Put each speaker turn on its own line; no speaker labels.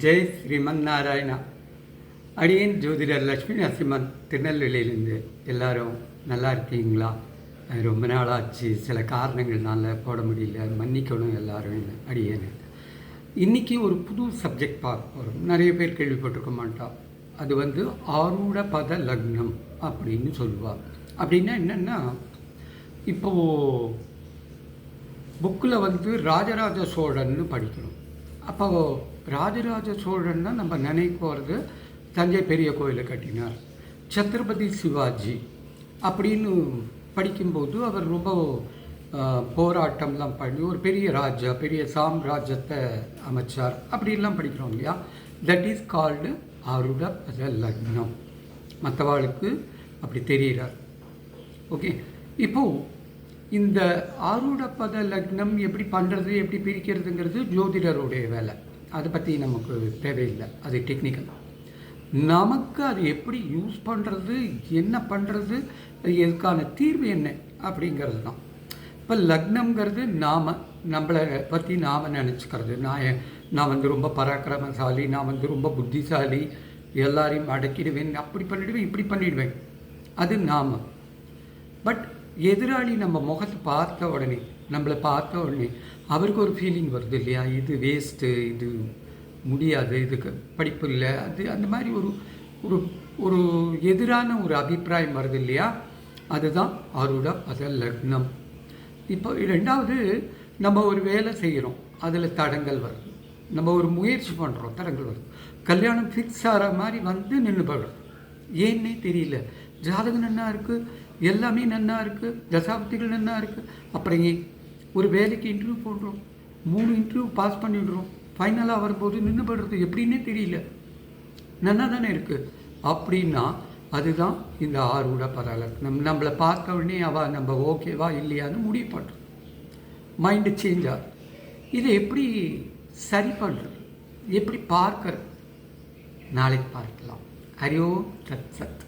ஜெய் ஸ்ரீமன் நாராயணா. அடியேன் ஜோதிடர் லட்சுமி நரசிம்மன், திருநெல்வேலியிலேருந்து. எல்லாரும் நல்லா இருக்கீங்களா? ரொம்ப நாளாச்சு, சில காரணங்கள்னால போட முடியல, மன்னிக்கணும் எல்லாரும் அடியேன்னு. இன்றைக்கி ஒரு புது சப்ஜெக்ட் பார்க்க போகிறோம். நிறைய பேர் கேள்விப்பட்டிருக்க மாட்டா. அது ஆரூட பத லக்னம் அப்படின்னு சொல்லுவாள். அப்படின்னா என்னென்னா, இப்போது புக்கில் ராஜராஜ சோழன்னு படிக்கணும். அப்போ ராஜராஜ சோழன்னா நம்ம நினைக்கிறது தஞ்சை பெரிய கோயிலை கட்டினார், சத்ரபதி சிவாஜி அப்படின்னு படிக்கும்போது அவர் ரொம்ப போராட்டம்லாம் பண்ணி ஒரு பெரிய ராஜா, பெரிய சாம்ராஜ்யத்தை அமைச்சார் அப்படின்லாம் படிக்கிறோம் இல்லையா. தட் இஸ் கால்டு ஆருட பத லக்னம். மற்றவாளுக்கு அப்படி தெரிகிறார். ஓகே, இப்போது இந்த ஆரூட பத லக்னம் எப்படி பண்ணுறது, எப்படி பிரிக்கிறதுங்கிறது ஜோதிடருடைய வேலை. அதை பற்றி நமக்கு தேவையில்லை, அது டெக்னிக்கல். நமக்கு அது எப்படி யூஸ் பண்ணுறது, என்ன பண்ணுறது, எதுக்கான தீர்வு என்ன அப்படிங்கிறது தான். இப்போ லக்னம்ங்கிறது நம்மளை பற்றி நாம் நினச்சிக்கிறது. நான் ரொம்ப பராக்கிரமசாலி, நான் ரொம்ப புத்திசாலி, எல்லாரையும் அடக்கிடுவேன், அப்படி பண்ணிவிடுவேன், இப்படி பண்ணிவிடுவேன், அது நாம். பட் எதிராளி நம்ம முகத்தை பார்த்த உடனே, நம்மளை பார்த்த உடனே அவருக்கு ஒரு ஃபீலிங் வருது இல்லையா, இது வேஸ்ட்டு, இது முடியாது, இதுக்கு படிப்பு இல்லை, அது அந்த மாதிரி ஒரு ஒரு ஒரு எதிரான ஒரு அபிப்பிராயம் வருது இல்லையா. அதுதான் ஆரூட பத லக்னம். இப்போ ரெண்டாவது, நம்ம ஒரு வேலை செய்கிறோம், அதில் தடங்கள் வருது. நம்ம ஒரு முயற்சி பண்ணுறோம், தடங்கள் வருது. கல்யாணம் ஃபிக்ஸ் ஆகிற மாதிரி நின்று போடுறோம். ஏன்னே தெரியல. ஜாதகம் நன்னா இருக்குது, எல்லாமே நன்னா இருக்குது, தசாப்திகள் நன்னா இருக்குது. அப்புறம் ஒரு வேலைக்கு இன்டர்வியூ போடுறோம், 3 இன்டர்வியூ பாஸ் பண்ணிவிடுறோம், ஃபைனலாக வரும்போது நின்று போடுறது எப்படின்னே தெரியல. நன்னா தானே இருக்குது. அப்படின்னா அதுதான் இந்த ஆரூட பத லக்னம். நம்மளை பார்த்த உடனே நம்ம ஓகேவா இல்லையான்னு முடிவு பண்ணுறோம். மைண்டு சேஞ்ச் ஆகுது. இதை எப்படி சரி பண்ணுறது, எப்படி பார்க்கறது, நாளைக்கு பார்க்கலாம். ஹரி ஓம் தத் சத்.